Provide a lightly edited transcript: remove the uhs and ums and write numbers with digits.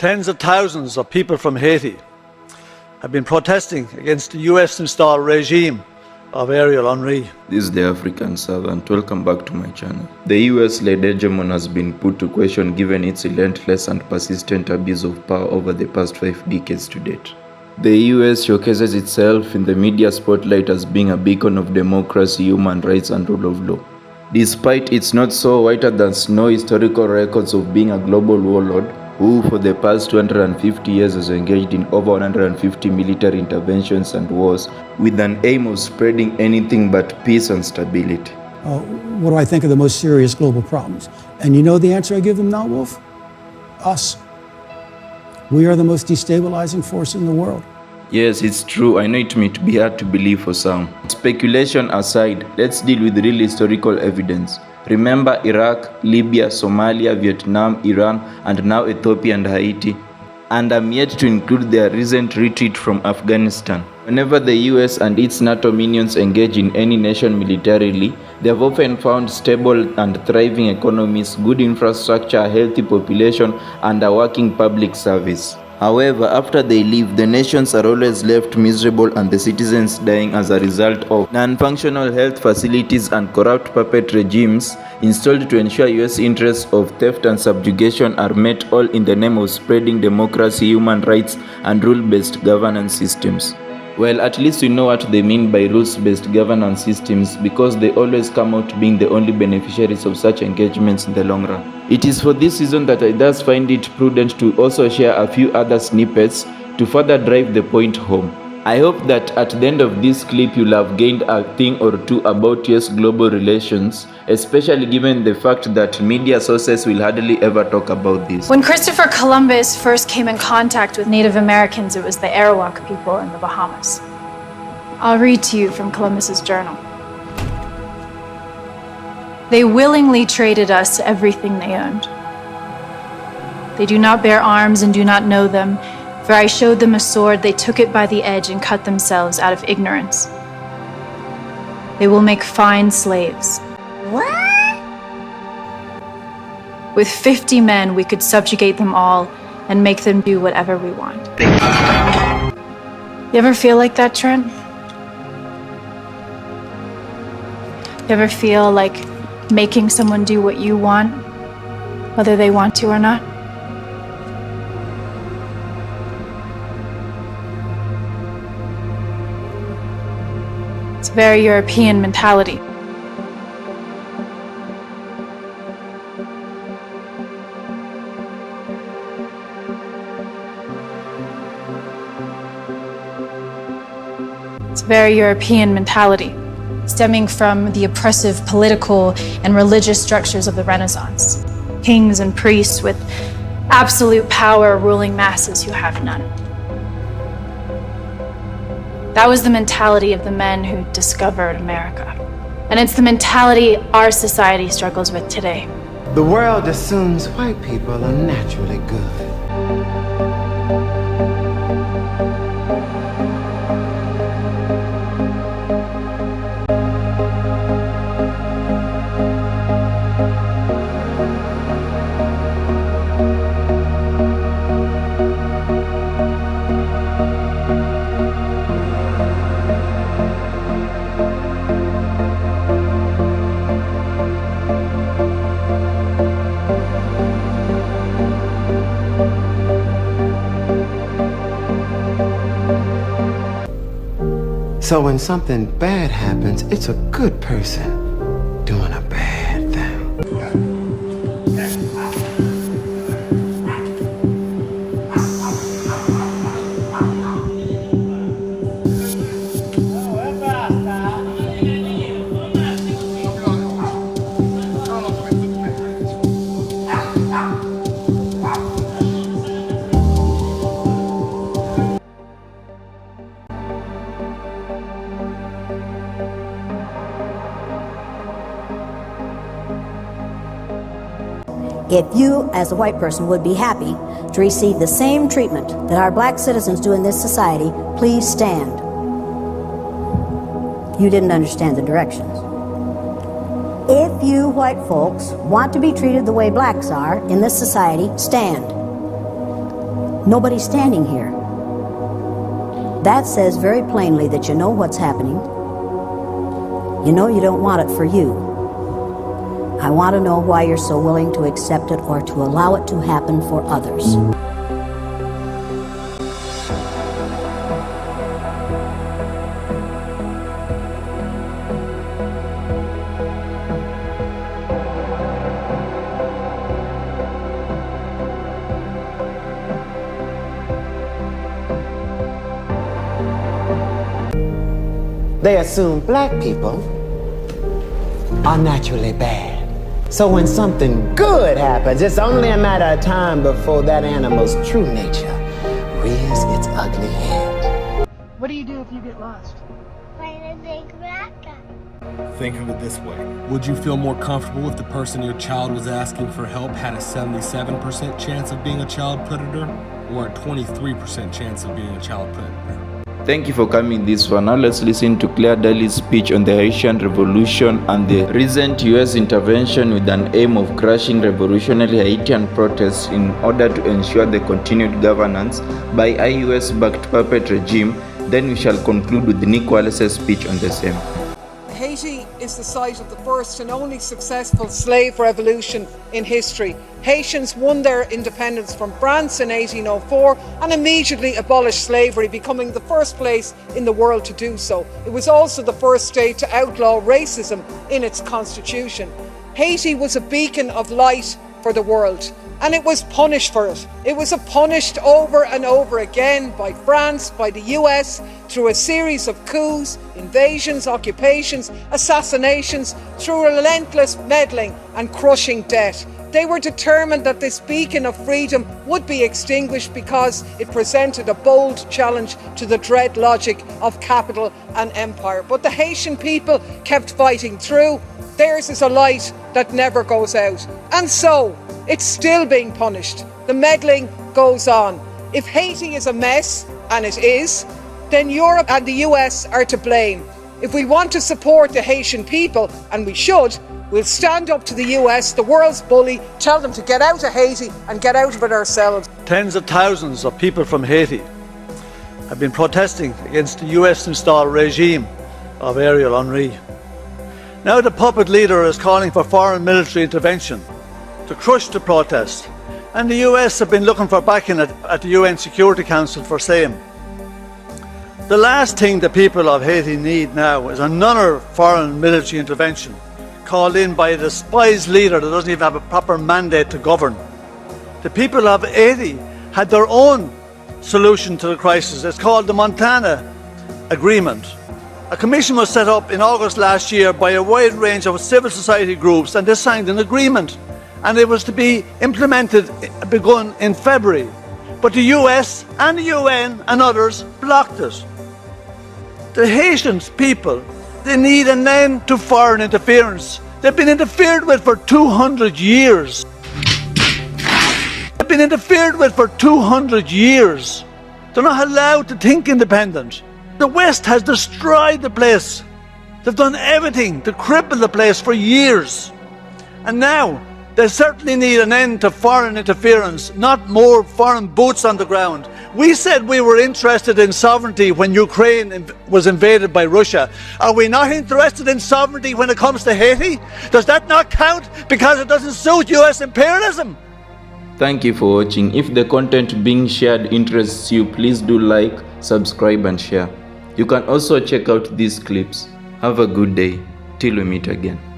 Tens of thousands of people from Haiti have been protesting against the US-installed regime of Ariel Henry. This is the African Servant. Welcome back to my channel. The US-led hegemon has been put to question given its relentless and persistent abuse of power over the past 5 decades to date. The US showcases itself in the media spotlight as being a beacon of democracy, human rights, and rule of law. Despite its not so whiter than snow historical records of being a global warlord, who for the past 250 years has engaged in over 150 military interventions and wars with an aim of spreading anything but peace and stability. What do I think are the most serious global problems? And you know the answer I give them now, Wolf? Us. We are the most destabilizing force in the world. Yes, it's true. I know it may be hard to believe for some. Speculation aside, let's deal with real historical evidence. Remember Iraq, Libya, Somalia, Vietnam, Iran, and now Ethiopia and Haiti. And I'm yet to include their recent retreat from Afghanistan. Whenever the US and its NATO minions engage in any nation militarily, they have often found stable and thriving economies, good infrastructure, a healthy population, and a working public service. However, after they leave, the nations are always left miserable and the citizens dying as a result of non-functional health facilities and corrupt puppet regimes installed to ensure US interests of theft and subjugation are met, all in the name of spreading democracy, human rights, and rule-based governance systems. Well, at least we know what they mean by rules-based governance systems because they always come out being the only beneficiaries of such engagements in the long run. It is for this reason that I thus find it prudent to also share a few other snippets to further drive the point home. I hope that at the end of this clip you'll have gained a thing or two about US global relations, especially given the fact that media sources will hardly ever talk about this. When Christopher Columbus first came in contact with Native Americans, it was the Arawak people in the Bahamas. I'll read to you from Columbus's journal. They willingly traded us everything they owned. They do not bear arms and do not know them. For I showed them a sword, they took it by the edge and cut themselves out of ignorance. They will make fine slaves. What? With 50 men, we could subjugate them all and make them do whatever we want. You ever feel like that, Trent? You ever feel like making someone do what you want, whether they want to or not? It's a very European mentality. It's a very European mentality, stemming from the oppressive political and religious structures of the Renaissance. Kings and priests with absolute power ruling masses who have none. That was the mentality of the men who discovered America. And it's the mentality our society struggles with today. The world assumes white people are naturally good. So when something bad happens, it's a good person doing a bad thing. If you, as a white person, would be happy to receive the same treatment that our black citizens do in this society, please stand. You didn't understand the directions. If you white folks want to be treated the way blacks are in this society, stand. Nobody's standing here. That says very plainly that you know what's happening. You know you don't want it for you. I want to know why you're so willing to accept it or to allow it to happen for others. They assume black people are naturally bad. So when something good happens, it's only a matter of time before that animal's true nature rears its ugly head. What do you do if you get lost? Find a big rocket. Think of it this way. Would you feel more comfortable if the person your child was asking for help had a 77% chance of being a child predator or a 23% chance of being a child predator? Thank you for coming this far. Now let's listen to Claire Daly's speech on the Haitian Revolution and the recent US intervention with an aim of crushing revolutionary Haitian protests in order to ensure the continued governance by a US-backed puppet regime. Then we shall conclude with Mick Wallace's speech on the same. Haiti is the site of the first and only successful slave revolution in history. Haitians won their independence from France in 1804 and immediately abolished slavery, becoming the first place in the world to do so. It was also the first state to outlaw racism in its constitution. Haiti was a beacon of light for the world, and it was punished for it. It was punished over and over again by France, by the US, through a series of coups, invasions, occupations, assassinations, through relentless meddling and crushing debt. They were determined that this beacon of freedom would be extinguished because it presented a bold challenge to the dread logic of capital and empire. But the Haitian people kept fighting through. Theirs is a light that never goes out. And so, it's still being punished. The meddling goes on. If Haiti is a mess, and it is, then Europe and the US are to blame. If we want to support the Haitian people, and we should, we'll stand up to the US, the world's bully, tell them to get out of Haiti and get out of it ourselves. Tens of thousands of people from Haiti have been protesting against the US-installed regime of Ariel Henry. Now the puppet leader is calling for foreign military intervention to crush the protest, and the US have been looking for backing at the UN Security Council for same. The last thing the people of Haiti need now is another foreign military intervention called in by a despised leader that doesn't even have a proper mandate to govern. The people of Haiti had their own solution to the crisis. It's called the Montana Agreement. A commission was set up in August last year by a wide range of civil society groups, and they signed an agreement, and it was to be begun in February. But the US and the UN and others blocked it. The Haitian people, they need an end to foreign interference. They've been interfered with for 200 years. They've been interfered with for 200 years. They're not allowed to think independent. The West has destroyed the place. They've done everything to cripple the place for years. And now, they certainly need an end to foreign interference, not more foreign boots on the ground. We said we were interested in sovereignty when Ukraine was invaded by Russia. Are we not interested in sovereignty when it comes to Haiti? Does that not count because it doesn't suit US imperialism? Thank you for watching. If the content being shared interests you, please do like, subscribe and share. You can also check out these clips. Have a good day. Till we meet again.